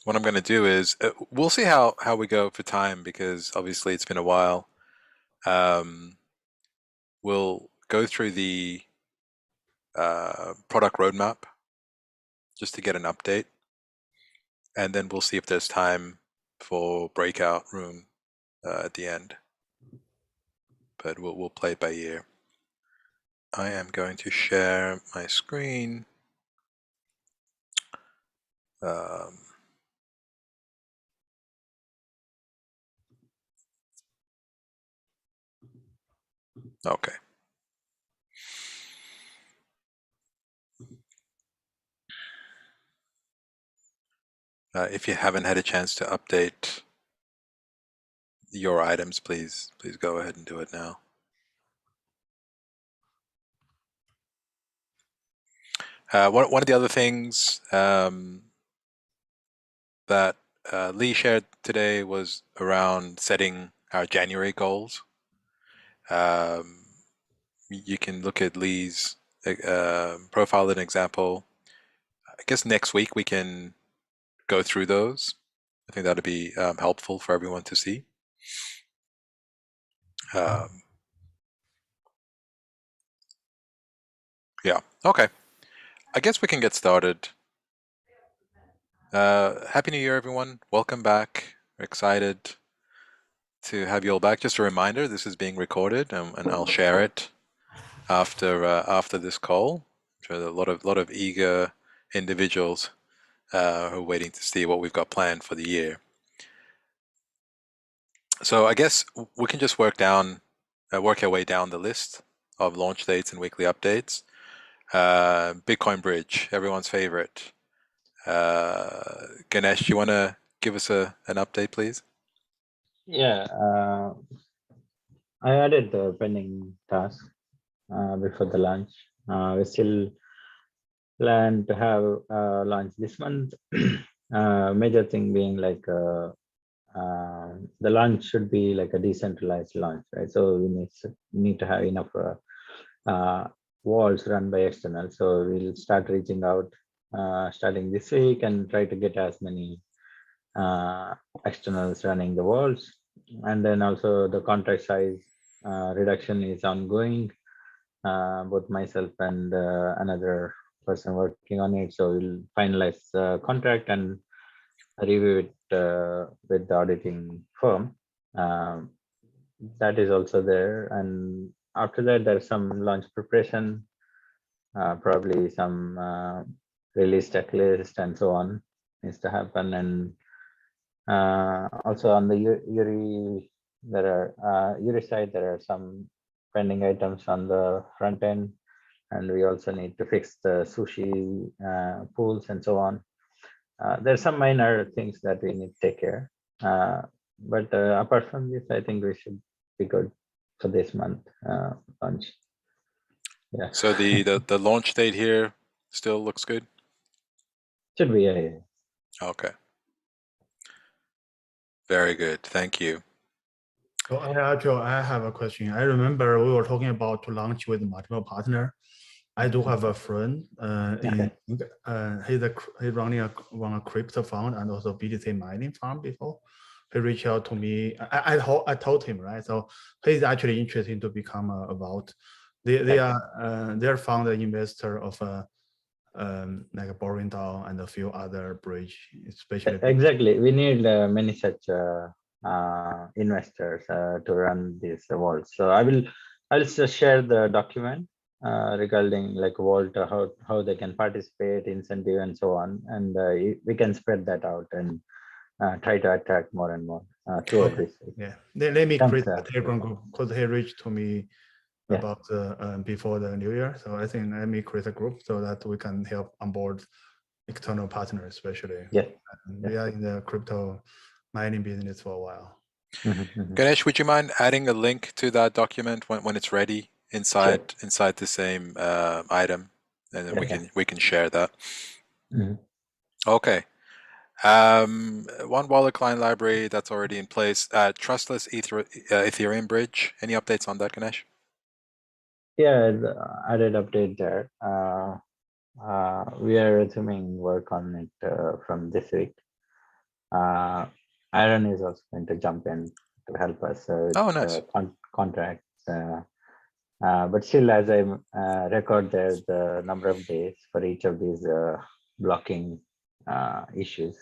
what I'm going to do is we'll see how we go for time because obviously it's been a while. Um, we'll go through the product roadmap just to get an update, and then we'll see if there's time for breakout room at the end. But we'll play it by ear. I am going to share my screen. Um, okay. If you haven't had a chance to update your items, please go ahead and do it now. One of the other things that Lee shared today was around setting our January goals. Um, you can look at Lee's profile and example. I guess next week we can go through those. I think that'd be helpful for everyone to see. Yeah, okay. I guess we can get started. Happy New Year, everyone. Welcome back. We're excited to have you all back. Just a reminder, this is being recorded, and I'll share it after this call. I'm sure there are a lot of eager individuals who are waiting to see what we've got planned for the year. So I guess we can just work our way down the list of launch dates and weekly updates. Bitcoin Bridge, everyone's favorite. Ganesh, do you want to give us an update, please? Yeah, I added the pending task before the launch. We still plan to have launch this month. Major thing being like the launch should be like a decentralized launch, right? So we need to have enough walls run by external. So we'll start reaching out starting this week and try to get as many externals running the walls. And then also the contract size reduction is ongoing. Both myself and another person working on it. So we'll finalize the contract and review it with the auditing firm. Um, that is also there. And after that, there's some launch preparation, probably some release checklist and so on needs to happen. And also on the URI, URI side, there are some pending items on the front end, and we also need to fix the sushi pools and so on. There's some minor things that we need to take care. But apart from this, I think we should be good for this month launch. Yeah, So the launch date here still looks good? should be. Yeah. Okay. Very good. Thank you. So I have a question. I remember we were talking about to launch with multiple partner. I do have a friend he's running a crypto fund and also BTC mining farm before. He reached out to me. I told him, right? So he's actually interested to become a vault. They're fund investor of like a Boring DAO and a few other bridge, especially. Exactly. We need many such investors to run these vaults. So I'll just share the document regarding like vault, how they can participate, incentive, and so on, and we can spread that out and try to attract more and more toward this. Yeah, let me create a Telegram group because he reached to me about before the new year. So I think let me create a group so that we can help onboard external partners, especially. Yeah. We are in the crypto mining business for a while. Ganesh, would you mind adding a link to that document when it's ready inside the same item, and then we can share that. Okay. One wallet client library that's already in place. Trustless Ethereum bridge. Any updates on that, Ganesh? Yeah, I did update there. We are resuming work on it from this week. Aaron is also going to jump in to help us with Oh, nice. contracts. But still, as I record there the number of days for each of these blocking issues,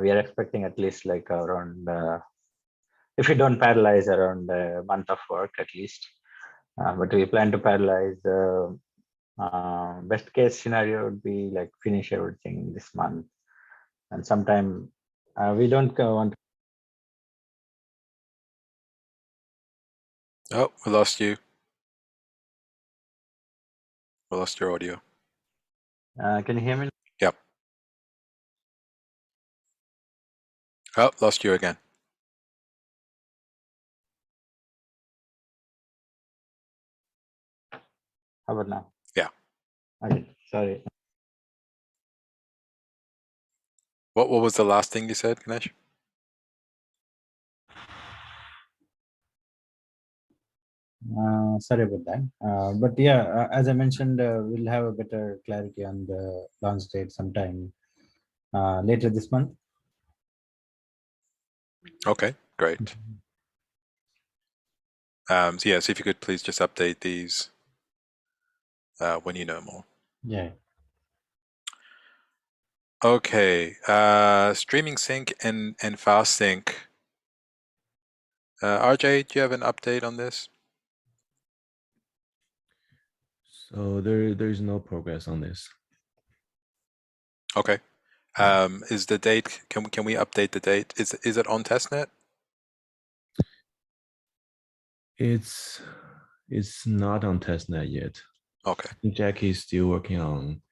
we are expecting at least like around, if we don't paralyze, around a month of work at least. But we plan to paralyze. Best case scenario would be like finish everything this month, and sometime we don't want. Oh, we lost you. We lost your audio. Can you hear me? Yep. Oh, lost you again. How about now? Yeah. Okay, sorry. What was the last thing you said, Ganesh? Sorry about that. But yeah, as I mentioned, we'll have a better clarity on the launch date sometime later this month. Okay, great. So yes, if you could please just update these when you know more. Yeah. Okay, streaming sync and fast sync. RJ, do you have an update on this? So there's no progress on this. Okay. Is the date? Can we update the date? Is it on testnet? It's not on testnet yet. Okay. Jackie is still working on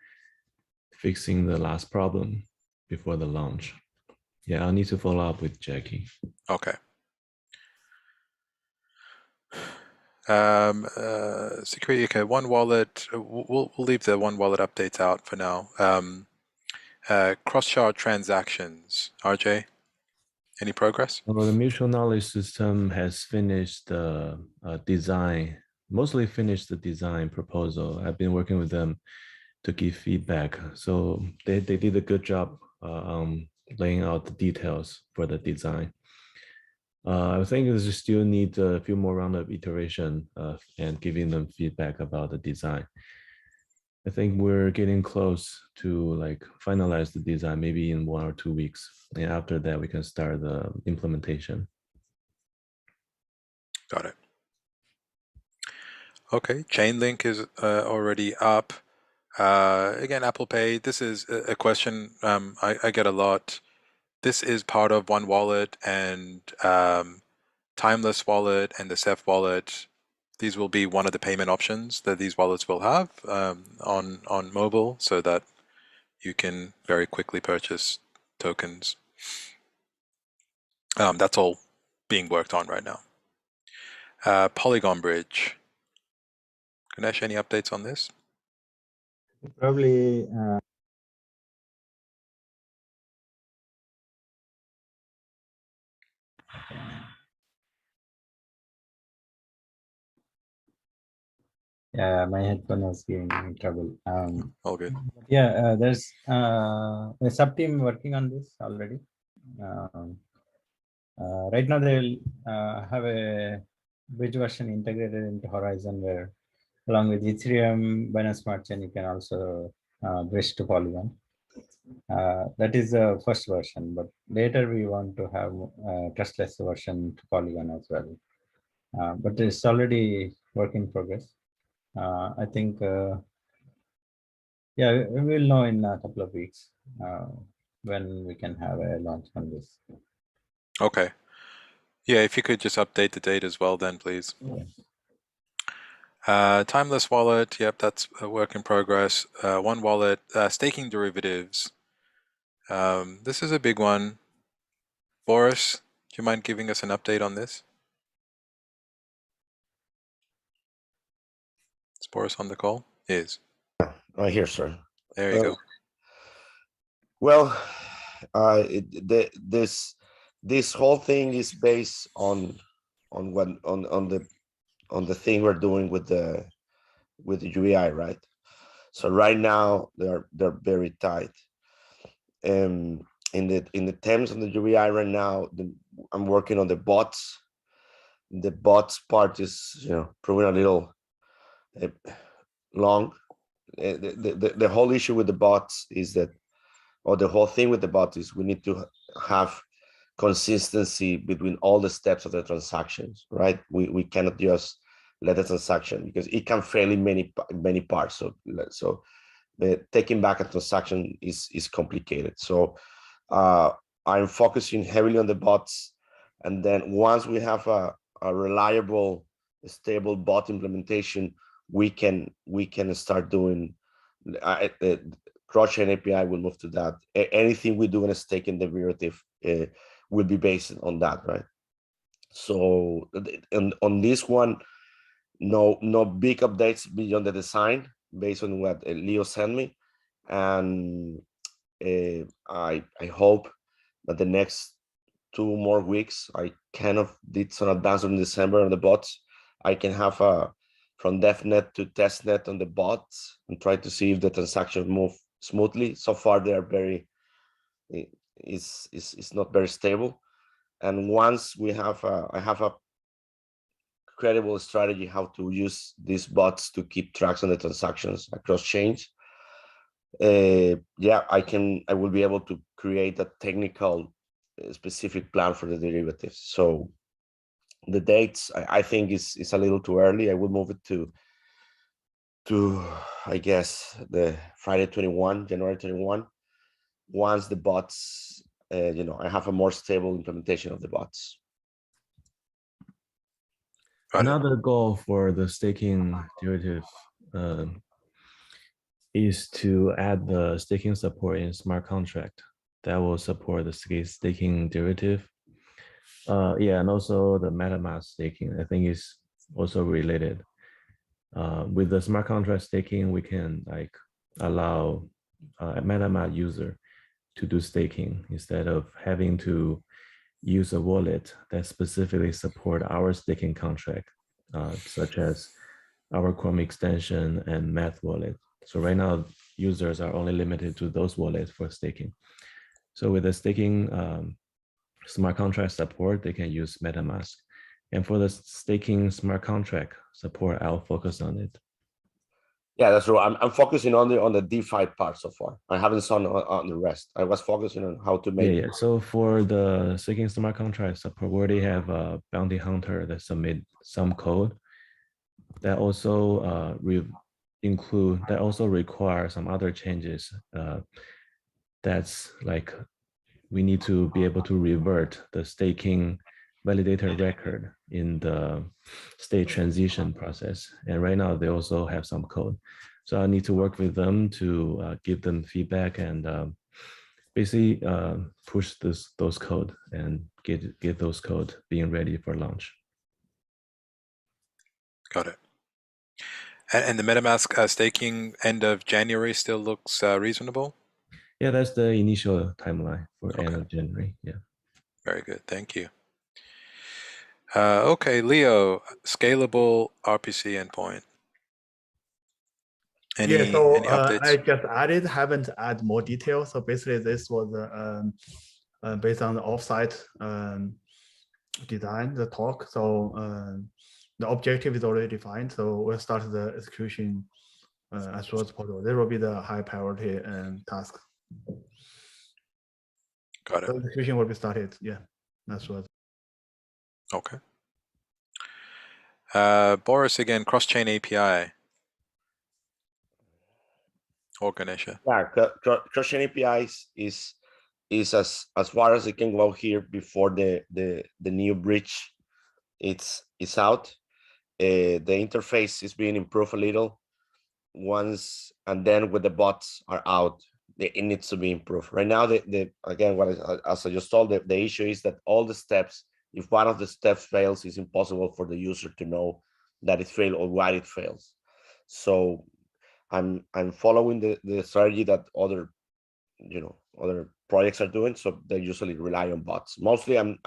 fixing the last problem before the launch. Yeah, I'll need to follow up with Jackie. Okay. Security. Okay. One wallet. We'll leave the one wallet updates out for now. Cross-shard transactions. RJ, any progress? Well, the mutual knowledge system has finished the design, mostly finished the design proposal. I've been working with them to give feedback. So they did a good job laying out the details for the design. I think we still need a few more round of iteration and giving them feedback about the design. I think we're getting close to like finalize the design, maybe in 1 or 2 weeks. And after that, we can start the implementation. Got it. Okay, Chainlink is already up. Again, Apple Pay, this is a question I get a lot. This is part of One Wallet and Timeless Wallet and the Ceph Wallet. These will be one of the payment options that these wallets will have on mobile, so that you can very quickly purchase tokens. That's all being worked on right now. Polygon Bridge. Ganesh, any updates on this? Probably. Yeah, my headphone was giving me trouble. All good. Yeah, there's a sub team working on this already. Right now, they'll have a bridge version integrated into Horizon, where along with Ethereum, Binance Smart Chain, you can also bridge to Polygon. That is the first version, but later we want to have a trustless version to Polygon as well. But it's already work in progress. I think, yeah, we will know in a couple of weeks when we can have a launch on this. Okay. Yeah, if you could just update the date as well, then please. Timeless Wallet, yep, that's a work in progress. One Wallet, staking derivatives. This is a big one. Boris, do you mind giving us an update on this? Is Boris on the call? He is. Right here, sir. There you go. Well, this whole thing is based on the thing we're doing with the UEI, right? So right now they're very tight, and in the terms of the UBI right now, I'm working on the bots. The bots part is proving a little long. The whole issue with the bots is that, or the whole thing with the bots is we need to have consistency between all the steps of the transactions, right? We cannot just let the transaction, because it can fail in many parts. So taking back a transaction is complicated. So I'm focusing heavily on the bots, and then once we have a reliable, stable bot implementation, we can start doing cross-chain API will move to that. Anything we do in a staking derivative will be based on that, right? So on this one, no big updates beyond the design based on what Leo sent me, and I hope that the next 2 more weeks, I kind of did some advance in December on the bots. I can have from DevNet to testnet on the bots and try to see if the transactions move smoothly. So far, they are very it's not very stable. And once we have I have a credible strategy how to use these bots to keep tracks on the transactions across chains, yeah, I will be able to create a technical specific plan for the derivatives. So the dates, I think is a little too early. I will move it to I guess the Friday 21, January 21, once the bots, I have a more stable implementation of the bots. Another goal for the staking derivative is to add the staking support in smart contract that will support the staking derivative. Yeah, and also the MetaMask staking, I think, is also related. With the smart contract staking, we can allow a MetaMask user to do staking instead of having to use a wallet that specifically support our staking contract, such as our Chrome extension and Math wallet. So right now, users are only limited to those wallets for staking. So with the staking smart contract support, they can use MetaMask. And for the staking smart contract support, I'll focus on it. Yeah, that's right. I'm focusing on the DeFi part so far. I haven't done on the rest. I was focusing on how to make. Yeah. So for the staking smart contract support, we already have a bounty hunter that submit some code that also require some other changes. That's like we need to be able to revert the staking validator record in the state transition process. And right now they also have some code. So I need to work with them to give them feedback and basically push those code and get those code being ready for launch. Got it. And the MetaMask staking end of January still looks reasonable? Yeah, that's the initial timeline for end of January. Yeah. Very good. Thank you. Okay, Leo, scalable RPC endpoint. Any updates? I just added, haven't added more details. So basically, this was based on the offsite design, the talk. So the objective is already defined. So we'll start the execution as soon as possible. There will be the high priority task. Got it. So execution will be started. Yeah, that's what. Okay. Boris again, cross-chain API. Or Ganesha. Yeah, cross-chain APIs is as far as it can go here before the new bridge it's out. The interface is being improved a little once, and then when the bots are out, it needs to be improved. Right now, again, as I just told, the issue is that all the steps, if one of the steps fails, it's impossible for the user to know that it failed or why it fails. So I'm following the strategy that other projects are doing. So they usually rely on bots. Mostly, I'm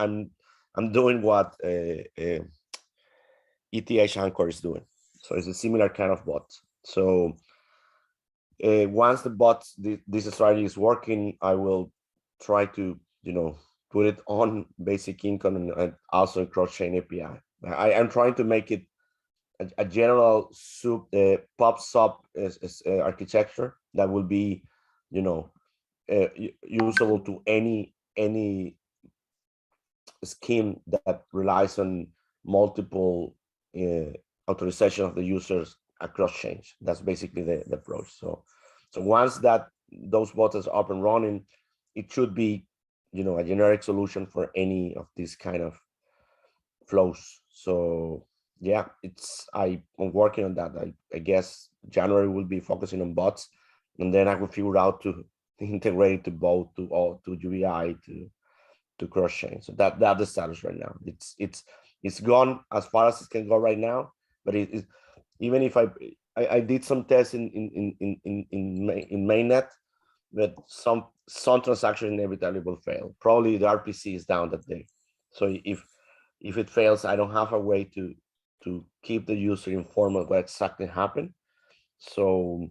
doing what ETH Anchor is doing. So it's a similar kind of bot. So once the bots, this strategy is working, I will try to, put it on basic income and also in cross-chain API. I'm trying to make it a general pub sub architecture that will be, usable to any scheme that relies on multiple authorization of the users across chains. That's basically the approach. So once those bots are up and running, it should be, a generic solution for any of these kind of flows. So yeah, I'm working on that. I guess January will be focusing on bots, and then I will figure out to integrate it to both, to UBI, to cross chain. So that's the status right now. It's gone as far as it can go right now. But even if I did some tests in mainnet, but some transaction inevitably will fail. Probably the RPC is down that day. So if it fails, I don't have a way to keep the user informed of what exactly happened. So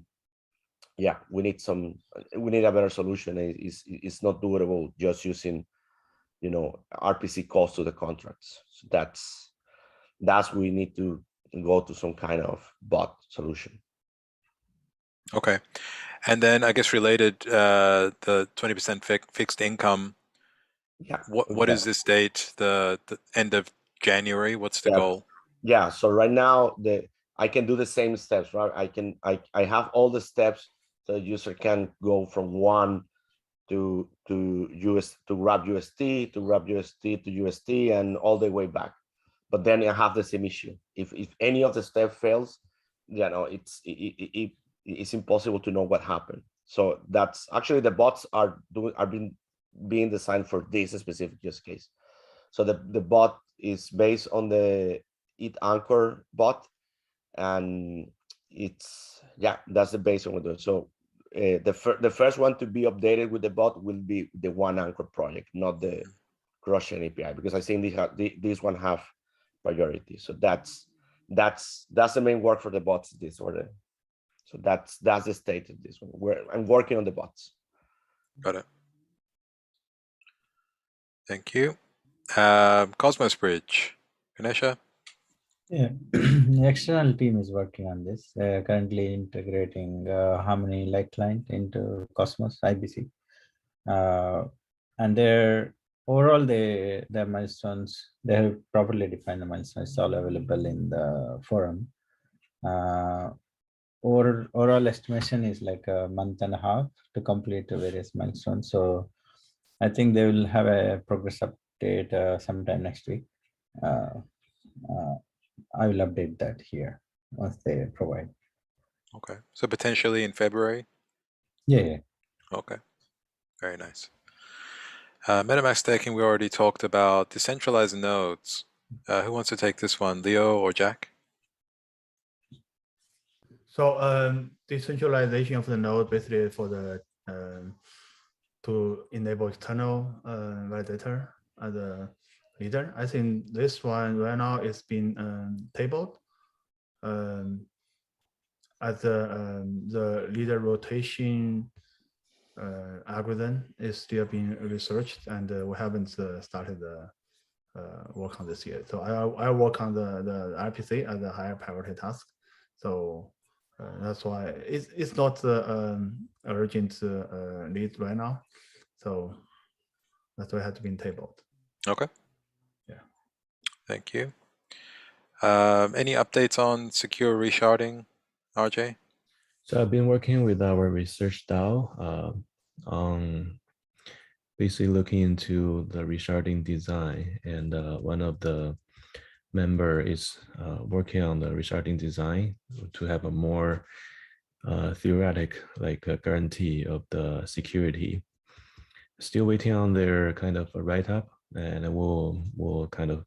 yeah, we need a better solution. It's not doable just using, RPC calls to the contracts. So that's we need to go to some kind of bot solution. Okay. And then I guess related, the 20% fixed income. Yeah. What is this date? The end of January? What's the goal? Yeah. So right now I can do the same steps, right? I have all the steps so the user can go from one to grab UST, to grab UST to UST, and all the way back. But then I have the same issue. If any of the steps fails, it's impossible to know what happened. So that's actually the bots are being designed for this specific use case. So the bot is based on the ETH-Anchor bot, and that's the base one. So the first one to be updated with the bot will be the OneAnchor project, not the cross-chain API, because I think these one have priority. So that's the main work for the bots this order. So that's the state of this one. I'm working on the bots. Got it. Thank you. Cosmos Bridge, Ganesha. Yeah, the external team is working on this. Currently integrating Harmony Light Client into Cosmos IBC, and their milestones, they have properly defined the milestones. It's all available in the forum. Overall estimation is like a month and a half to complete the various milestones. So I think they will have a progress update sometime next week. I will update that here once they provide. Okay, so potentially in February? Yeah. Okay, very nice. MetaMask staking, we already talked about. Decentralized nodes. Who wants to take this one, Leo or Jack? So decentralization of the node basically for the to enable external validator as a leader. I think this one right now is being tabled as the leader rotation algorithm is still being researched, and we haven't started the work on this yet. So I work on the RPC as a higher priority task. So that's why it's not urgent need right now. So that's why it had to be tabled. Okay. Yeah. Thank you. Any updates on secure resharding, RJ? So I've been working with our research DAO on basically looking into the resharding design, and one of the member is working on the resharding design to have a more theoretic, like a guarantee of the security. Still waiting on their kind of a write-up, and we'll kind of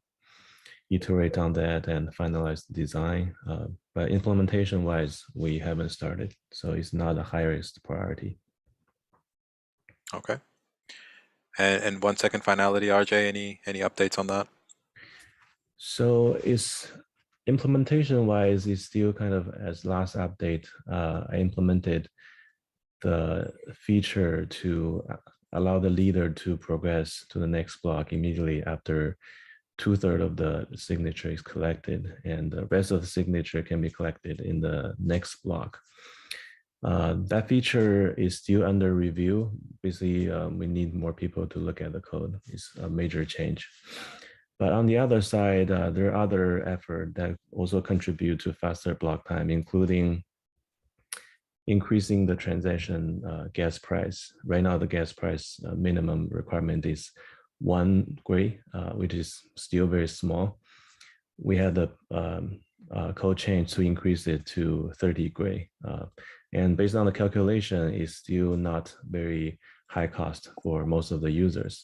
iterate on that and finalize the design. But implementation-wise, we haven't started, so it's not the highest priority. Okay. And 1 second finality, RJ, any updates on that? So it's implementation-wise, it's still kind of as last update. I implemented the feature to allow the leader to progress to the next block immediately after 2/3 of the signature is collected, and the rest of the signature can be collected in the next block. That feature is still under review. Basically, we need more people to look at the code. It's a major change. But on the other side, there are other efforts that also contribute to faster block time, including increasing the transaction gas price. Right now, the gas price minimum requirement is 1 Gray, which is still very small. We had the code change to increase it to 30 Gray. And based on the calculation, it's still not very high cost for most of the users.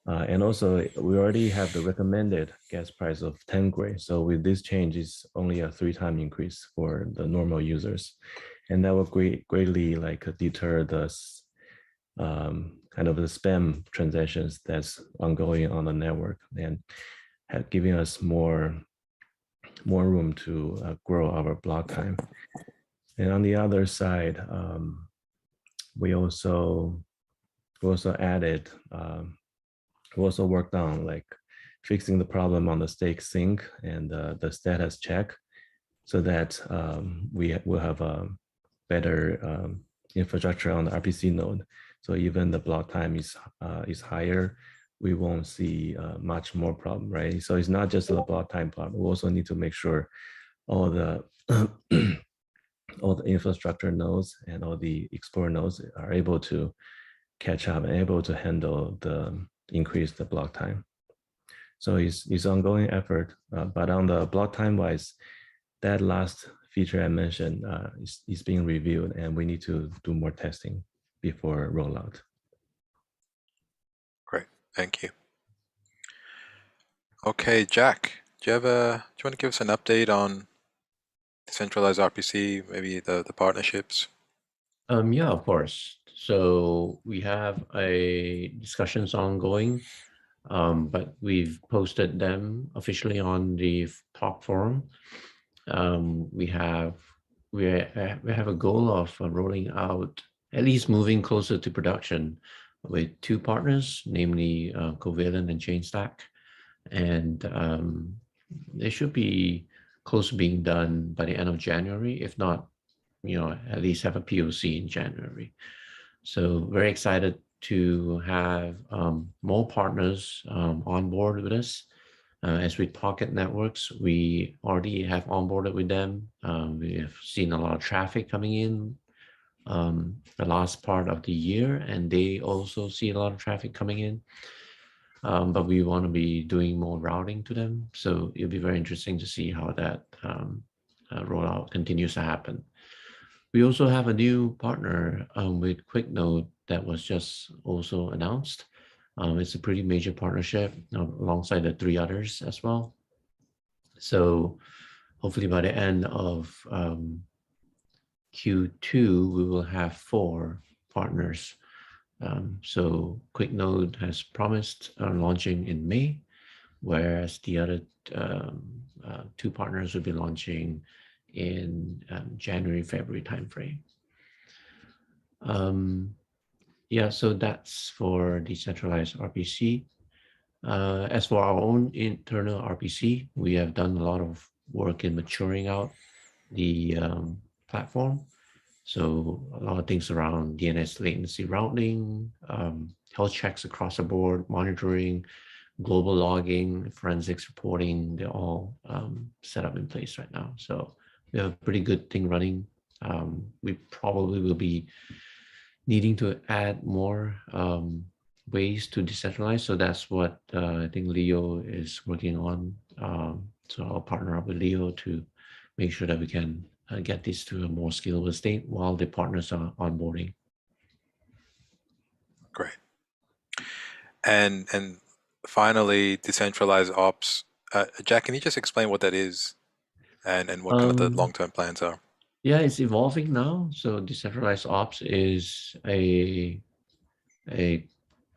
And also, we already have the recommended gas price of 10 Gray. So with this change, it's only a 3-time increase for the normal users. And that will greatly deter the kind of the spam transactions that's ongoing on the network, and giving us more room to grow our block time. And on the other side, we also added, we also worked on fixing the problem on the stake sync and the status check, so that we will have a better infrastructure on the RPC node. So even the block time is higher, we won't see much more problem, right? So it's not just a block time problem. We also need to make sure all the all the infrastructure nodes and all the Explorer nodes are able to catch up and able to handle the increased block time. So it's ongoing effort, but on the block time wise, that last feature I mentioned is being reviewed, and we need to do more testing before rollout. Great, thank you. Okay, Jack, do you want to give us an update on decentralized RPC, maybe the partnerships? Yeah, of course. So we have discussions ongoing, but we've posted them officially on the talk forum. We have a goal of rolling out, at least moving closer to production, with 2 partners, namely Covalent and Chainstack, and they should be close to being done by the end of January, if not, at least have a POC in January. So very excited to have more partners on board with us. As with Pocket Networks, we already have onboarded with them. We have seen a lot of traffic coming in the last part of the year, and they also see a lot of traffic coming in. But we want to be doing more routing to them. So it'll be very interesting to see how that rollout continues to happen. We also have a new partner with QuickNode that was just also announced. It's a pretty major partnership alongside the 3 others as well. So hopefully by the end of Q2, we will have 4 partners. So QuickNode has promised launching in May, whereas the other 2 partners will be launching in January, February timeframe. Yeah, so that's for decentralized RPC. As for our own internal RPC, we have done a lot of work in maturing out the platform. So a lot of things around DNS latency routing, health checks across the board, monitoring, global logging, forensics reporting, they're all set up in place right now. So we have a pretty good thing running. We probably will be needing to add more ways to decentralize. So that's what I think Leo is working on. So I'll partner up with Leo to make sure that we can get this to a more scalable state while the partners are onboarding. Great. And finally, decentralized ops. Jack, can you just explain what that is and what kind of the long-term plans are? Yeah, it's evolving now. So decentralized ops is a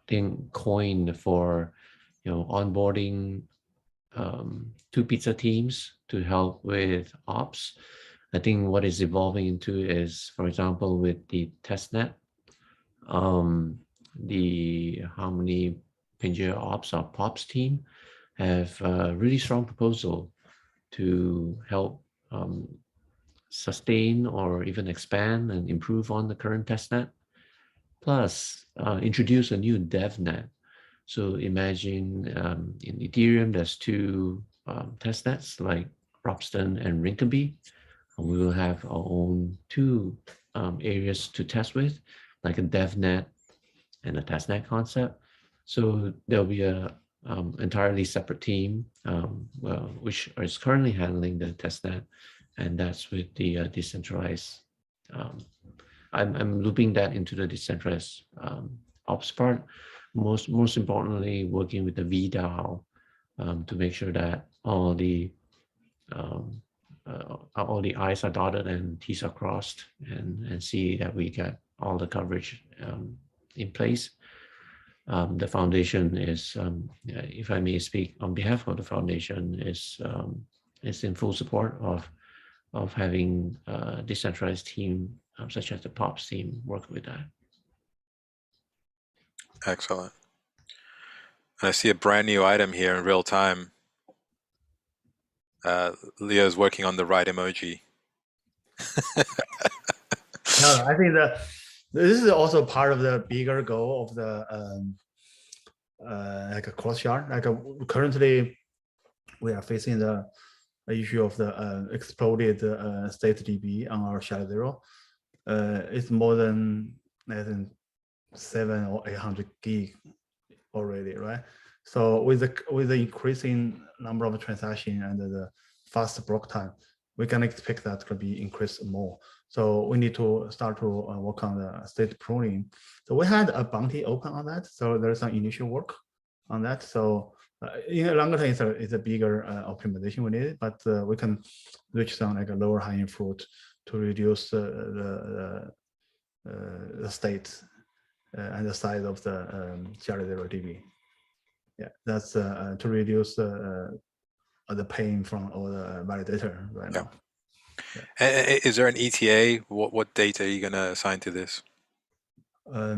thing coined for onboarding 2 pizza teams to help with ops. I think what is evolving into is, for example, with the testnet, the Harmony Pinjia Ops or POPs team have a really strong proposal to help sustain or even expand and improve on the current testnet, plus introduce a new DevNet. So imagine in Ethereum, there's two testnets like Ropsten and Rinkeby. We will have our own two areas to test with, like a DevNet and a testnet concept. So there'll be a entirely separate team, which is currently handling the testnet, and that's with the decentralized. I'm looping that into the decentralized ops part. Most importantly, working with the VDAO to make sure that all the I's are dotted and T's are crossed, and see that we get all the coverage in place. The foundation is, if I may speak on behalf of the foundation, is in full support of having a decentralized team such as the POPs team work with that. Excellent. And I see a brand new item here in real time. Leo's working on the right emoji. No, I think that this is also part of the bigger goal of the like a cross shard. Like currently, we are facing the issue of the exploded state DB on our SHA-0. It's more than 700 or 800 gig already, right? So with the increasing number of transactions and the fast block time, we can expect that to be increased more. So we need to start to work on the state pruning. So we had a bounty open on that. So there's some initial work on that. So in the longer term, it's a bigger optimization we need, but we can reach some like a lower hanging fruit to reduce the state and the size of the SHA-0 DB. Yeah, that's to reduce the pain from all the validator right now. Yeah. Is there an ETA? What date are you going to assign to this? I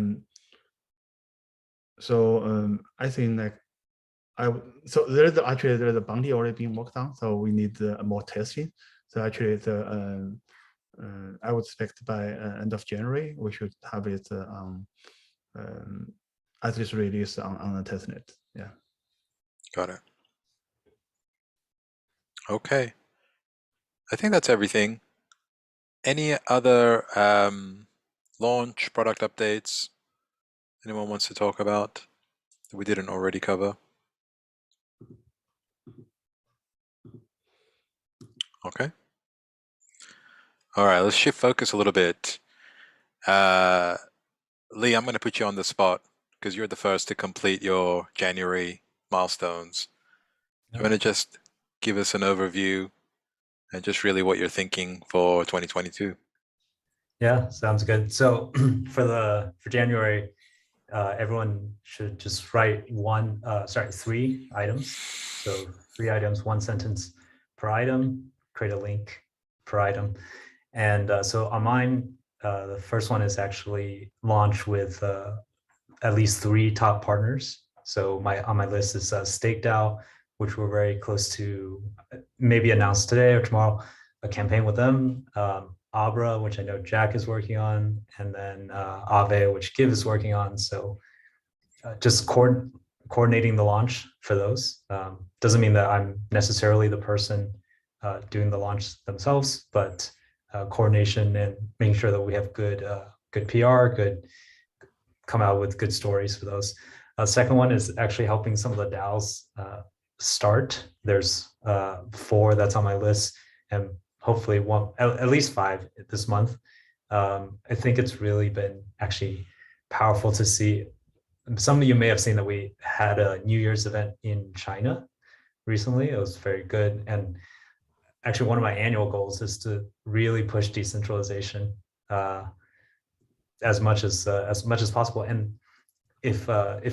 think like there's a bounty already being worked on, so we need more testing. So actually I would expect by end of January we should have it at least released on the testnet. Yeah. Got it. Okay. I think that's everything. Any other launch product updates anyone wants to talk about that we didn't already cover? Okay. All right, let's shift focus a little bit. Lee, I'm going to put you on the spot because you're the first to complete your January milestones. Do you want to just give us an overview and just really what you're thinking for 2022? Yeah, sounds good. So for January, everyone should just write 3 items. So 3 items, 1 sentence per item, create a link per item. And so on mine, the first one is actually launch with at least 3 top partners. So on my list is StakeDAO, which we're very close to maybe announce today or tomorrow, a campaign with them. Abra, which I know Jack is working on, and then Aave, which Giv is working on. So just coordinating the launch for those. Doesn't mean that I'm necessarily the person doing the launch themselves, but coordination and making sure that we have good PR, come out with good stories for those. Second one is actually helping some of the DAOs start. There's 4 that's on my list, and hopefully at least 5 this month. I think it's really been actually powerful to see. Some of you may have seen that we had a New Year's event in China recently. It was very good. And actually one of my annual goals is to really push decentralization as much as possible. And if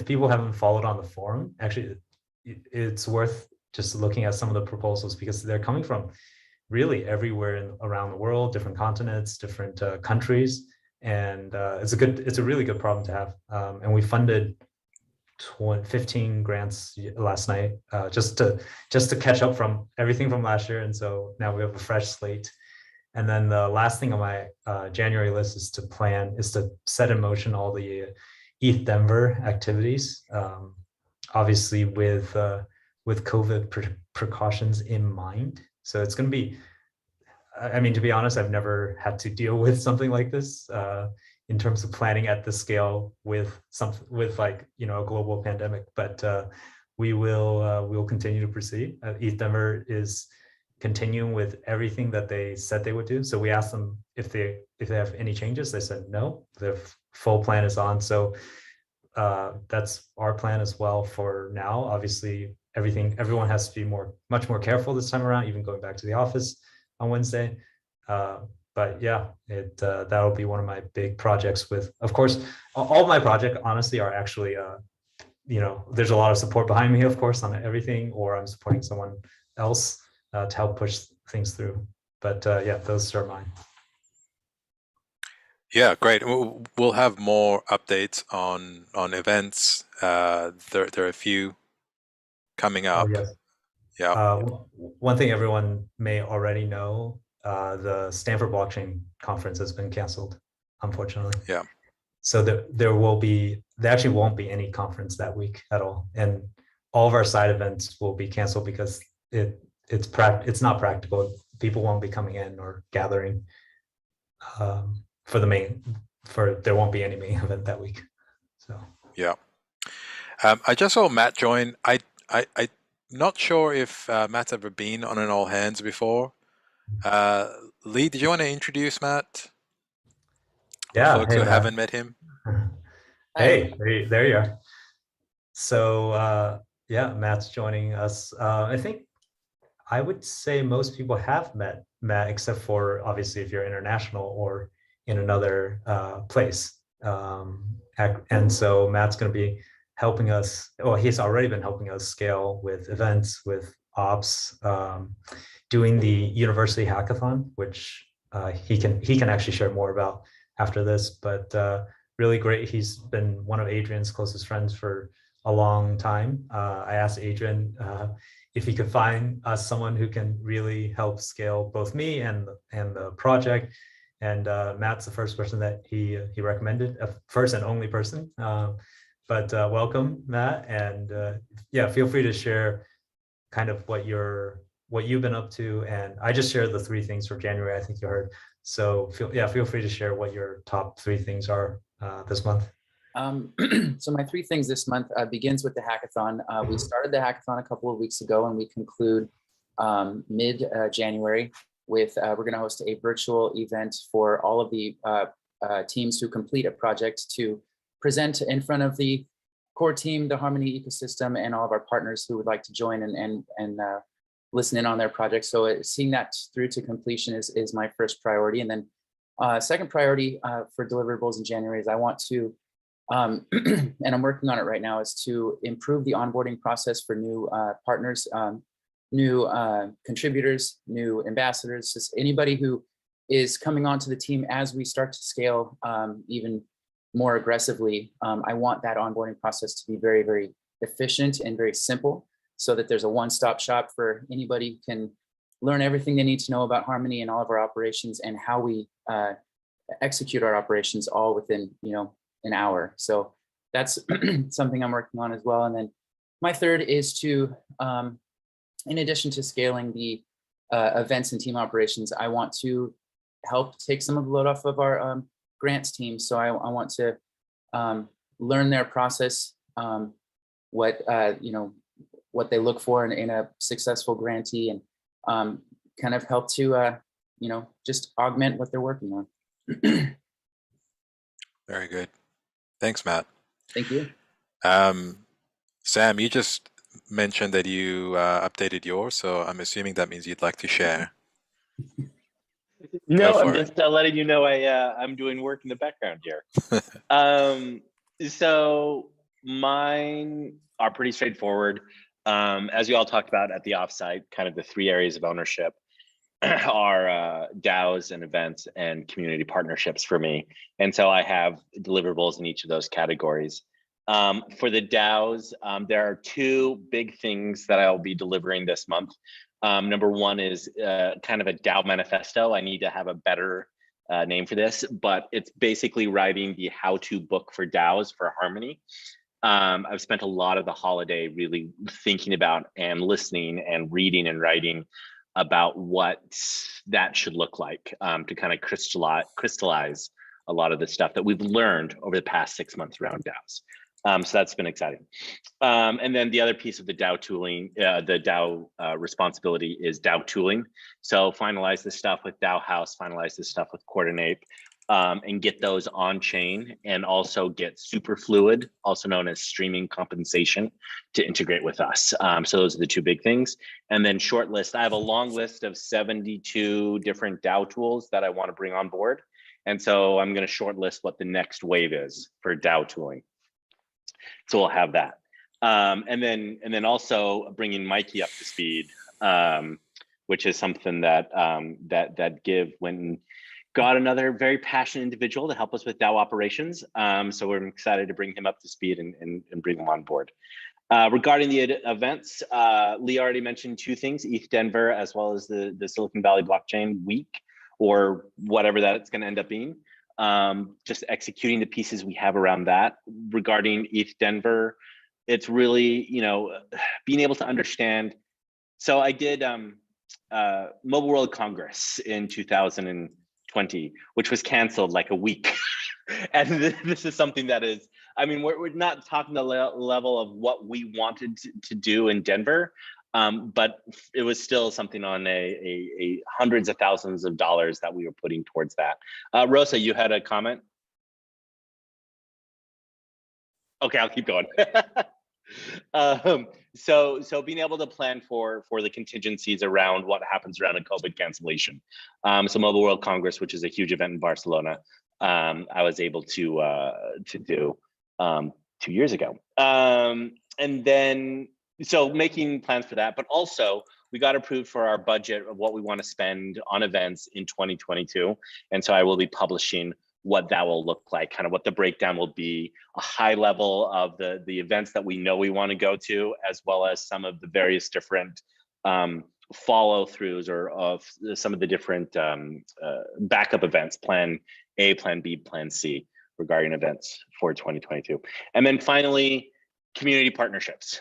people haven't followed on the forum, actually it's worth just looking at some of the proposals, because they're coming from really everywhere around the world, different continents, different countries. and it's a really good problem to have. And we funded 15 grants last night, just to catch up from everything from last year, and so now we have a fresh slate. And then the last thing on my January list is to set in motion all the ETH Denver activities, obviously with COVID precautions in mind. So it's going to be, I mean, to be honest, I've never had to deal with something like this in terms of planning at the scale with like, you know, a global pandemic. But we'll continue to proceed. ETH Denver is continuing with everything that they said they would do. So we asked them if they have any changes. They said no. Their full plan is on. So that's our plan as well for now. Obviously, everyone has to be much more careful this time around, even going back to the office on Wednesday. But yeah, that'll be one of my big projects. With, of course, all of my projects honestly are actually, you know, there's a lot of support behind me, of course, on everything, or I'm supporting someone else to help push things through. But yeah, those are mine. Yeah, great. We'll have more updates on events. There are a few coming up. Oh, yes. Yeah. One thing everyone may already know, the Stanford Blockchain Conference has been canceled, unfortunately. Yeah. So there actually won't be any conference that week at all, and all of our side events will be canceled because it's not practical. People won't be coming in or gathering there won't be any main event that week. So yeah. I just saw Matt join. I'm not sure if Matt's ever been on an all hands before. Lee, did you want to introduce Matt? Yeah, for folks who haven't met him. Hey, there you are. So yeah, Matt's joining us. I think I would say most people have met Matt, except for obviously if you're international or in another place. And so Matt's going to be helping us. Well, he's already been helping us scale with events, with ops, doing the university hackathon, which he can actually share more about after this. But really great. He's been one of Adrian's closest friends for a long time. I asked Adrian if he could find us someone who can really help scale both me and the project. And Matt's the first person that he recommended, first and only person. But welcome, Matt, and yeah, feel free to share kind of what you've been up to. And I just shared the 3 things for January, I think you heard. So feel free to share what your top 3 things are this month. So my 3 things this month begins with the hackathon. We started the hackathon a couple of weeks ago, and we conclude mid-January with we're going to host a virtual event for all of the teams who complete a project to present in front of the core team, the Harmony ecosystem, and all of our partners who would like to join and listen in on their projects. So seeing that through to completion is my first priority. And then second priority for deliverables in January is I want to, and I'm working on it right now, is to improve the onboarding process for new partners, new contributors, new ambassadors, just anybody who is coming onto the team as we start to scale even more aggressively. I want that onboarding process to be very, very efficient and very simple, so that there's a one-stop shop for anybody who can learn everything they need to know about Harmony and all of our operations and how we execute our operations all within, an hour. So that's something I'm working on as well. And then my third is to, in addition to scaling the events and team operations, I want to help take some of the load off of our grants team. So I want to learn their process, what they look for in a successful grantee, and kind of help to just augment what they're working on. Very good. Thanks, Matt. Thank you. Sam, you just mentioned that you updated yours, so I'm assuming that means you'd like to share. No, I'm just letting you know I'm doing work in the background here. So mine are pretty straightforward. As you all talked about at the offsite, kind of the 3 areas of ownership. are DAOs and events and community partnerships for me. And so I have deliverables in each of those categories. For the DAOs, there are two big things that I'll be delivering this month. Number one is kind of a DAO manifesto. I need to have a better name for this, but it's basically writing the how-to book for DAOs for Harmony. I've spent a lot of the holiday really thinking about and listening and reading and writing about what that should look like, to kind of crystallize a lot of the stuff that we've learned over the past 6 months around DAOs. So that's been exciting. And then the other piece of the DAO tooling, the DAO responsibility is DAO tooling. So finalize this stuff with DAO House, finalize this stuff with Coordinape, and get those on chain, and also get Superfluid, also known as streaming compensation, to integrate with us. So those are the two big things. And then shortlist, I have a long list of 72 different DAO tools that I want to bring on board. And so I'm going to shortlist what the next wave is for DAO tooling. So we'll have that. And then also bringing Mikey up to speed, which is something that that Give when got another very passionate individual to help us with DAO operations. So we're excited to bring him up to speed and bring him on board. Regarding the events, Lee already mentioned two things, ETH Denver, as well as the Silicon Valley Blockchain Week, or whatever that it's going to end up being. Just executing the pieces we have around that. Regarding ETH Denver, it's really, you know, being able to understand. So I did Mobile World Congress in 2020, which was canceled like a week. And this is something that is, I mean, we're not talking the level of what we wanted to do in Denver, but it was still something on a hundreds of thousands of dollars that we were putting towards that. Rosa, you had a comment? Okay, I'll keep going. So being able to plan for the contingencies around what happens around a COVID cancellation. So Mobile World Congress, which is a huge event in Barcelona, I was able to do 2 years ago. And then, so making plans for that, but also we got approved for our budget of what we want to spend on events in 2022. And so I will be publishing what that will look like, kind of what the breakdown will be, a high level of the events that we know we want to go to, as well as some of the various different follow throughs or of some of the different backup events, plan A, plan B, plan C, regarding events for 2022. And then finally, community partnerships.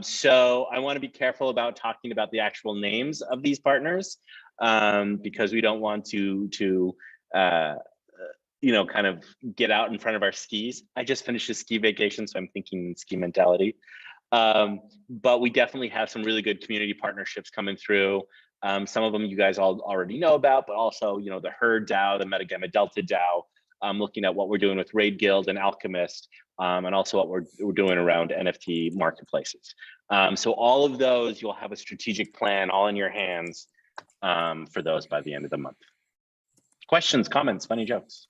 So I want to be careful about talking about the actual names of these partners, because we don't want to you know, kind of get out in front of our skis. I just finished a ski vacation, so I'm thinking ski mentality. But we definitely have some really good community partnerships coming through. Some of them you guys all already know about, but also, you know, the Herd DAO, the Metagamma Delta DAO, looking at what we're doing with Raid Guild and Alchemist, and also what we're doing around NFT marketplaces. So all of those, you'll have a strategic plan all in your hands for those by the end of the month. Questions, comments, funny jokes?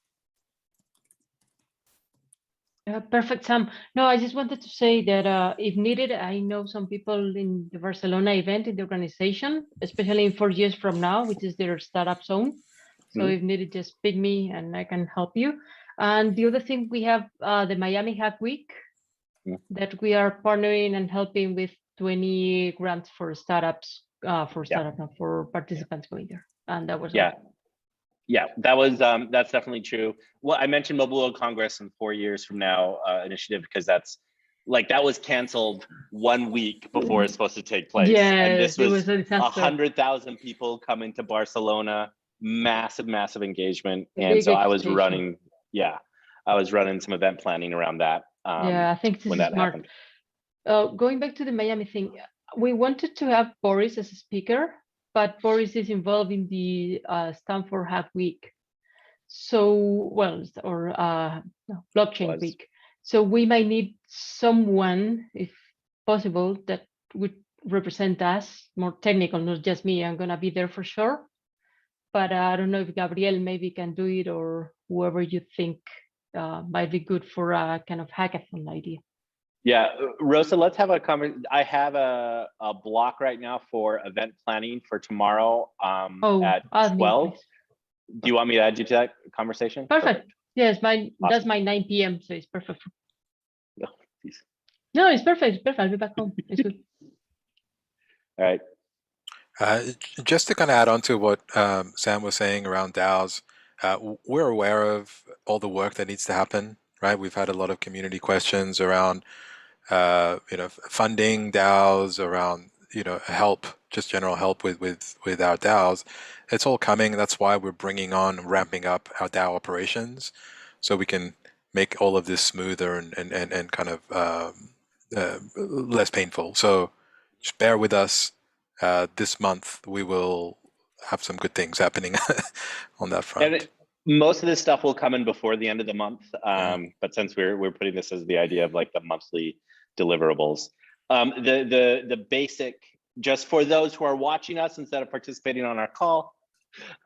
Perfect, Sam. No, I just wanted to say that if needed, I know some people in the Barcelona event in the organization, especially in 4 years from now, which is their startup zone. So if needed, just pick me and I can help you. And the other thing, we have the Miami Hack Week that we are partnering and helping with 20 grants for startups, for participants going there. And that was Yeah, that was that's definitely true. Well, I mentioned Mobile World Congress in 4 years from now initiative, because that's like, that was canceled 1 week before it's supposed to take place. Yeah, and this was 100,000 people coming to Barcelona, massive engagement. And so I was running, I was running some event planning around that. Yeah, I think this when is that smart. happened. Going back to the Miami thing, we wanted to have Boris as a speaker, but Boris is involved in the Stanford Hack Week. So, well, or Blockchain Week. So we might need someone, if possible, that would represent us, more technical, not just me. I'm gonna be there for sure. But I don't know if Gabriel maybe can do it, or whoever you think might be good for a kind of hackathon idea. Yeah, Rosa, let's have a conversation. I have a block right now for event planning for tomorrow at add me, 12. please. Do you want me to add you to that conversation? Perfect. Yes, that's Awesome. my 9 p.m. So it's perfect. No, please. No, it's perfect. It's perfect. I'll be back home. It's good. All right. Just to kind of add on to what Sam was saying around DAOs, we're aware of all the work that needs to happen, right? We've had a lot of community questions around, funding DAOs, around, help, just general help with our DAOs. It's all coming. That's why we're bringing on, ramping up our DAO operations, so we can make all of this smoother and kind of less painful. So just bear with us. This month we will have some good things happening on that front. And most of this stuff will come in before the end of the month. But since we're putting this as the idea of like the monthly deliverables, the basic, just for those who are watching us instead of participating on our call,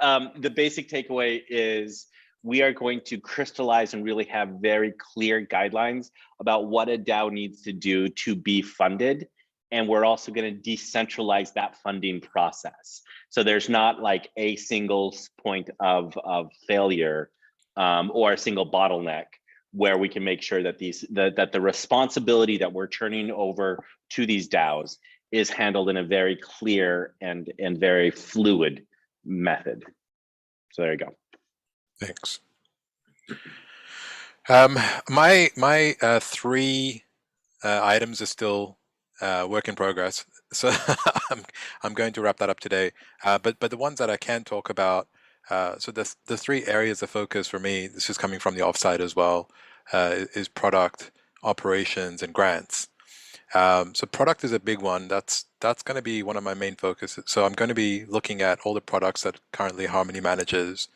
the basic takeaway is we are going to crystallize and really have very clear guidelines about what a DAO needs to do to be funded. And we're also going to decentralize that funding process. So there's not like a single point of failure or a single bottleneck where we can make sure that that the responsibility that we're turning over to these DAOs is handled in a very clear and very fluid method. So there you go. Thanks. My 3 items are still work in progress, so I'm going to wrap that up today. But the ones that I can talk about, so the 3 areas of focus for me, this is coming from the offsite as well, is product, operations, and grants. So product is a big one. That's going to be one of my main focuses. So I'm going to be looking at all the products that currently Harmony manages,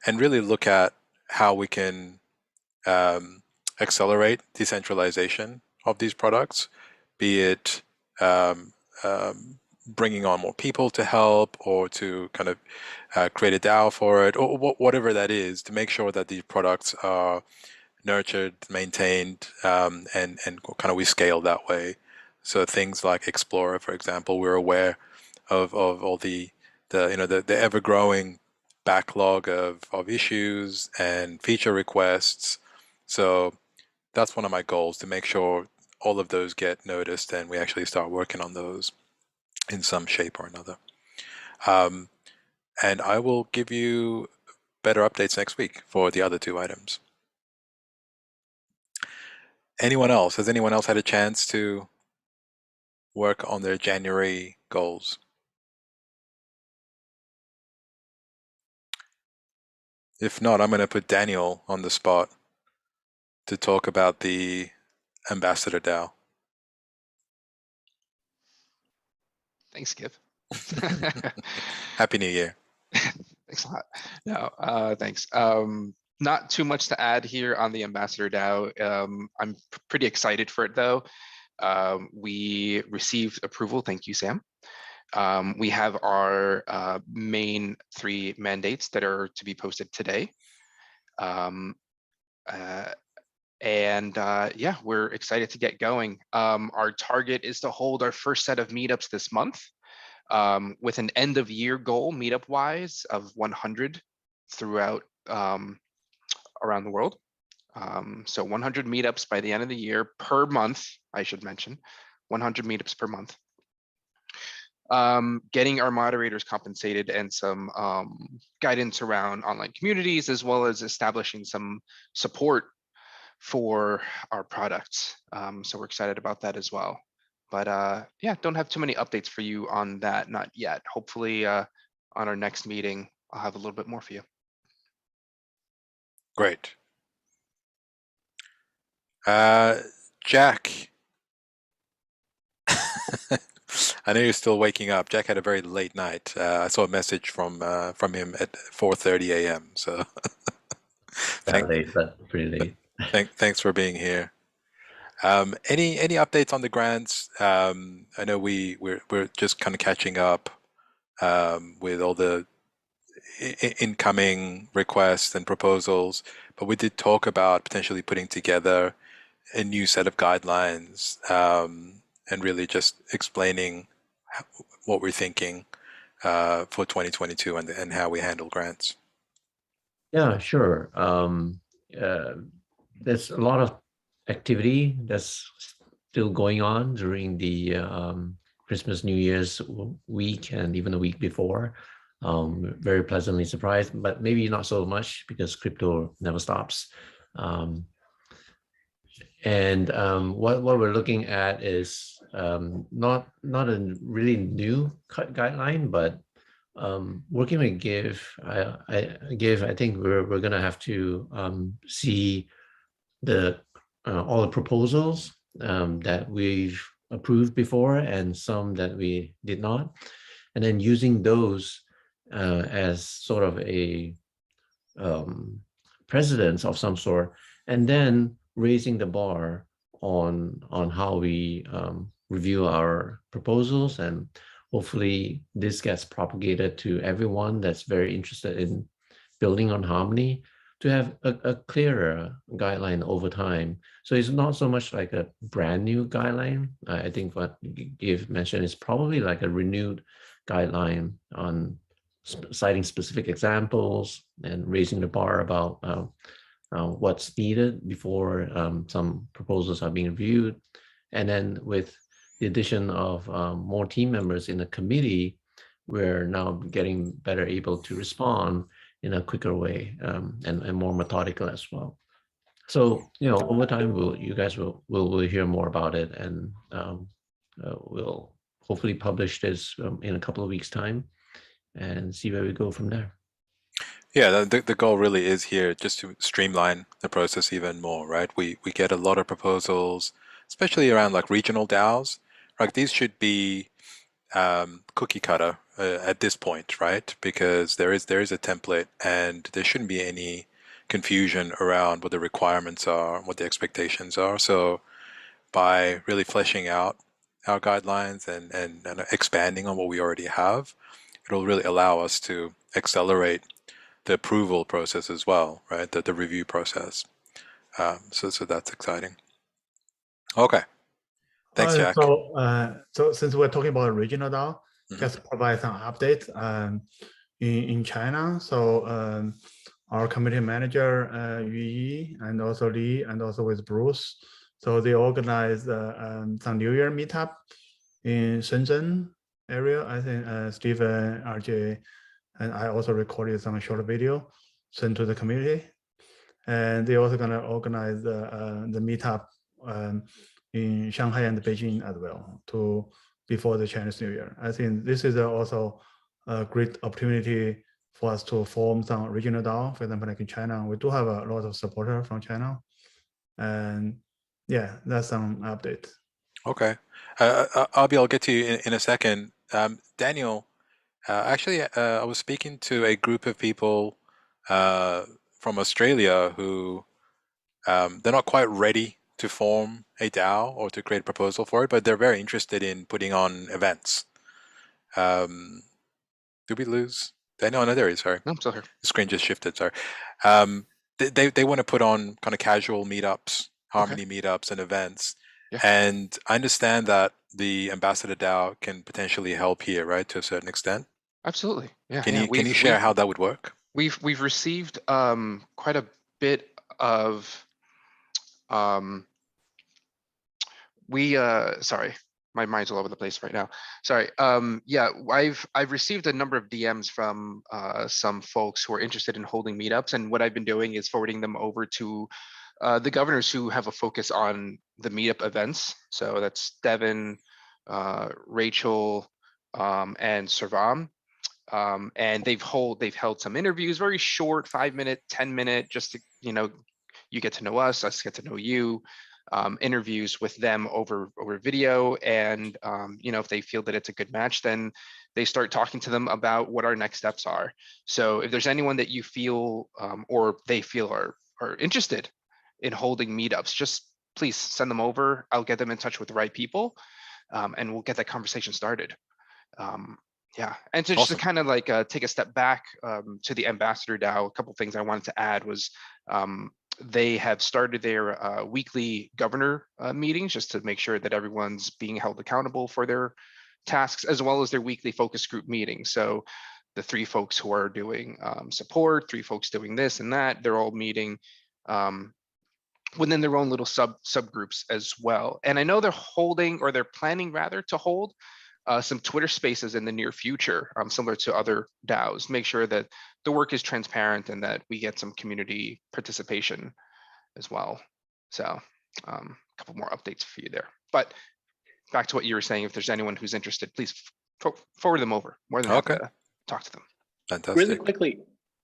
and really look at how we can accelerate decentralization of these products, be it bringing on more people to help, or to kind of create a DAO for it, or whatever that is, to make sure that these products are nurtured, maintained, and kind of we scale that way. So things like Explorer, for example, we're aware of all the ever-growing backlog of issues and feature requests. So that's one of my goals, to make sure all of those get noticed and we actually start working on those in some shape or another. And I will give you better updates next week for the other 2 items. Anyone else? Has anyone else had a chance to work on their January goals? If not, I'm going to put Daniel on the spot to talk about the Ambassador DAO. Thanks, Skip. Happy New Year. Thanks a lot. No, thanks. Not too much to add here on the Ambassador DAO. I'm pretty excited for it though. We received approval. Thank you, Sam. We have our main 3 mandates that are to be posted today. Yeah, we're excited to get going. Our target is to hold our first set of meetups this month, with an end of year goal meetup wise of 100 throughout around the world. So 100 meetups by the end of the year per month, I should mention, 100 meetups per month. Getting our moderators compensated and some guidance around online communities, as well as establishing some support for our products. So we're excited about that as well. But yeah, don't have too many updates for you on that, not yet. Hopefully on our next meeting, I'll have a little bit more for you. Great. Jack. I know you're still waking up. Jack had a very late night. I saw a message from him at 4:30 a.m. So Late, but pretty late. Thanks for being here. Any updates on the grants? I know we're just kind of catching up with all the incoming requests and proposals, but we did talk about potentially putting together a new set of guidelines, and really just explaining what we're thinking for 2022 and how we handle grants. Yeah, sure. There's a lot of activity that's still going on during the Christmas, New Year's week, and even the week before. Very pleasantly surprised, but maybe not so much because crypto never stops. What we're looking at is not a really new guideline, but working with Give, I think we're gonna have to see the all the proposals that we've approved before and some that we did not, and then using those as sort of a precedence of some sort, and then raising the bar on how we review our proposals, and hopefully this gets propagated to everyone that's very interested in building on Harmony, to have a clearer guideline over time. So it's not so much like a brand new guideline. I think what Give mentioned is probably like a renewed guideline on citing specific examples and raising the bar about what's needed before some proposals are being reviewed. And then with the addition of more team members in the committee, we're now getting better able to respond in a quicker way, and more methodical as well. So, over time, you guys will hear more about it, and we'll hopefully publish this in a couple of weeks' time and see where we go from there. Yeah, the goal really is here just to streamline the process even more, right? We get a lot of proposals, especially around like regional DAOs. Like these should be cookie cutter at this point, right? Because there is a template, and there shouldn't be any confusion around what the requirements are, what the expectations are. So by really fleshing out our guidelines and expanding on what we already have, it'll really allow us to accelerate the approval process as well, right? The review process. So that's exciting. Okay. Thanks, Jack. So since we're talking about regional DAO, just provide some updates in China. So our community manager, Yu Yi, and also Lee, and also with Bruce. So they organized some New Year meetup in Shenzhen area. I think Stephen, RJ, and I also recorded some short video sent to the community. And they're also gonna organize the meetup in Shanghai and Beijing as well, before the Chinese New Year. I think this is also a great opportunity for us to form some regional DAO. For example, like in China, we do have a lot of supporters from China. And yeah, that's some update. Okay. I'll get to you in a second. Daniel, actually, I was speaking to a group of people from Australia who they're not quite ready to form a DAO or to create a proposal for it, but they're very interested in putting on events. Did we lose Daniel? No, there he is. Sorry. No, I'm still here. The screen just shifted. Sorry. They want to put on kind of casual meetups, Harmony meetups and events. Yeah. And I understand that the Ambassador DAO can potentially help here, right, to a certain extent. Absolutely. Yeah. Can you share how that would work? We've received quite a bit of sorry, my mind's all over the place right now. Sorry. Yeah, I've received a number of DMs from some folks who are interested in holding meetups, and what I've been doing is forwarding them over to the governors who have a focus on the meetup events. So that's Devin, Rachel, and Servam. And they've held some interviews, very short, 5-minute, 10-minute, just to, you get to know us get to know you, interviews with them over video. And, if they feel that it's a good match, then they start talking to them about what our next steps are. So if there's anyone that you feel or they feel are interested in holding meetups, just please send them over. I'll get them in touch with the right people, and we'll get that conversation started. Yeah, and to just to kind of like take a step back to the Ambassador DAO, a couple things I wanted to add was they have started their weekly governor meetings just to make sure that everyone's being held accountable for their tasks, as well as their weekly focus group meetings. So the 3 folks who are doing support, 3 folks doing this and that, they're all meeting within their own little subgroups as well. And I know they're holding, or they're planning rather to hold some Twitter spaces in the near future, similar to other DAOs, make sure that the work is transparent and that we get some community participation as well. So a couple more updates for you there. But back to what you were saying, if there's anyone who's interested, please forward them over. More than happy to talk to them. Fantastic. Really quickly,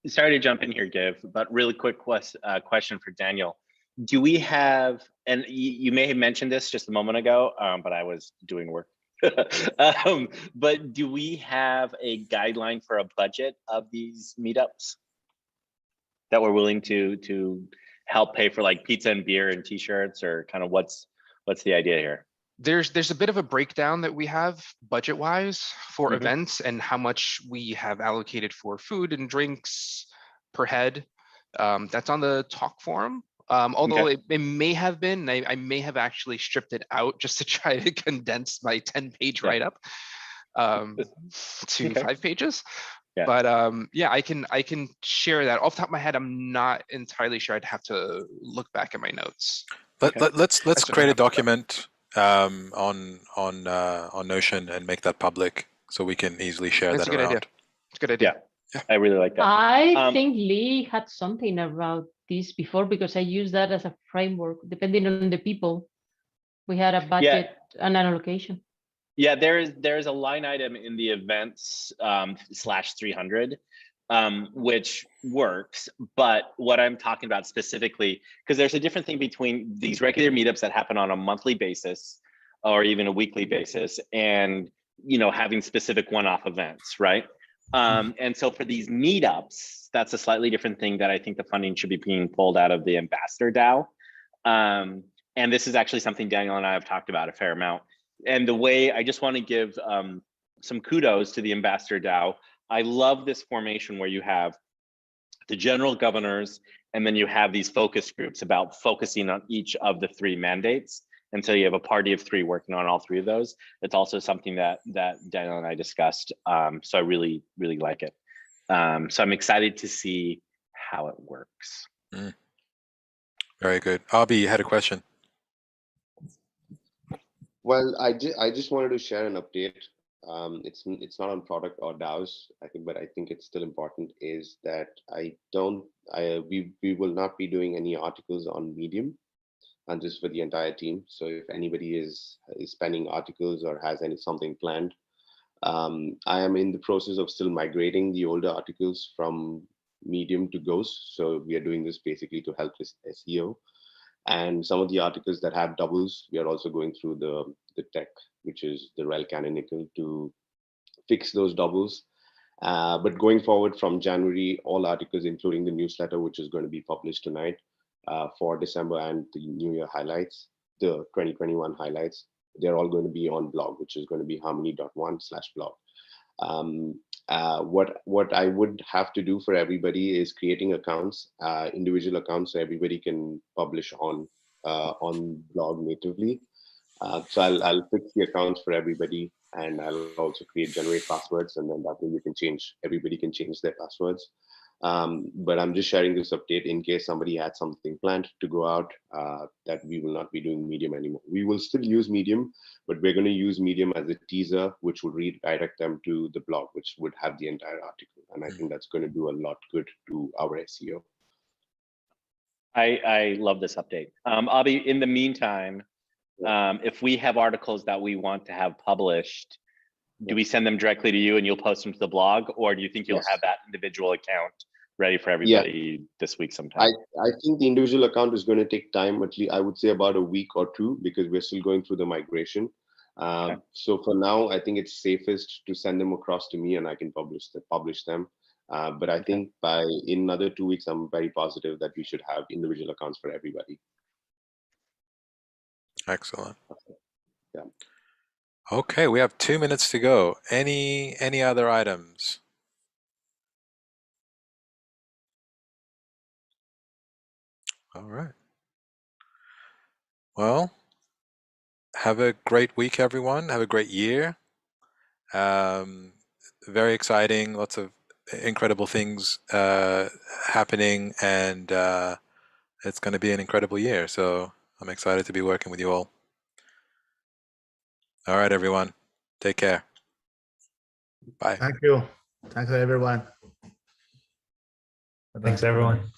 sorry to jump in here, Giv, but really quick question for Daniel. Do we have, and you may have mentioned this just a moment ago, but I was doing work. But do we have a guideline for a budget of these meetups that we're willing to help pay for, like pizza and beer and t-shirts, or kind of what's the idea here? There's a bit of a breakdown that we have budget wise for events and how much we have allocated for food and drinks per head. That's on the talk forum. Although it may have been, I may have actually stripped it out just to try to condense my 10-page write-up to 5 pages. Yeah. But yeah, I can share that. Off the top of my head, I'm not entirely sure. I'd have to look back at my notes. Let's create a document on Notion and make that public so we can easily share that around. It's a good idea. Yeah. I really like that. I think Lee had something about this before, because I use that as a framework. Depending on the people, we had a budget and an allocation. Yeah, there's a line item in the events /300, which works. But what I'm talking about specifically, because there's a different thing between these regular meetups that happen on a monthly basis or even a weekly basis, and having specific one-off events, right? And so for these meetups, that's a slightly different thing that I think the funding should be being pulled out of the Ambassador DAO. And this is actually something Daniel and I have talked about a fair amount. And the way I just want to give some kudos to the Ambassador DAO. I love this formation where you have the general governors, and then you have these focus groups about focusing on each of the 3 mandates. And so you have a party of 3 working on all 3 of those. It's also something that Daniel and I discussed. So I really, really like it. So I'm excited to see how it works. Very good. Abi had a question. Well, I just wanted to share an update. It's not on product or DAOs, I think, but I think it's still important, is that we will not be doing any articles on Medium, and this is for the entire team. So if anybody is penning articles or has something planned, I am in the process of still migrating the older articles from Medium to Ghost. So we are doing this basically to help with SEO. And some of the articles that have doubles, we are also going through the tech, which is the rel canonical, to fix those doubles. But going forward from January, all articles, including the newsletter, which is going to be published tonight for December, and the New Year highlights, the 2021 highlights, they're all going to be on blog, which is going to be harmony.one/blog. What I would have to do for everybody is creating accounts, individual accounts, so everybody can publish on blog natively. So I'll fix the accounts for everybody, and I'll also generate passwords, and then that way everybody can change their passwords. But I'm just sharing this update in case somebody had something planned to go out, that we will not be doing Medium anymore. We will still use Medium, but we're going to use Medium as a teaser, which will redirect them to the blog, which would have the entire article. And I think that's going to do a lot good to our SEO. I love this update. Abi, in the meantime, if we have articles that we want to have published, do we send them directly to you and you'll post them to the blog, or do you think you'll have that individual account ready for everybody this week sometime? I think the individual account is going to take time, at least I would say about a week or 2, because we're still going through the migration. So for now, I think it's safest to send them across to me, and I can publish them. But I think in another 2 weeks, I'm very positive that we should have individual accounts for everybody. Excellent. Yeah. Okay, we have 2 minutes to go. Any other items? All right. Well, have a great week, everyone. Have a great year. Very exciting. Lots of incredible things happening, and it's going to be an incredible year. So I'm excited to be working with you all. All right, everyone. Take care. Bye. Thank you. Thanks everyone. Bye-bye. Thanks, everyone.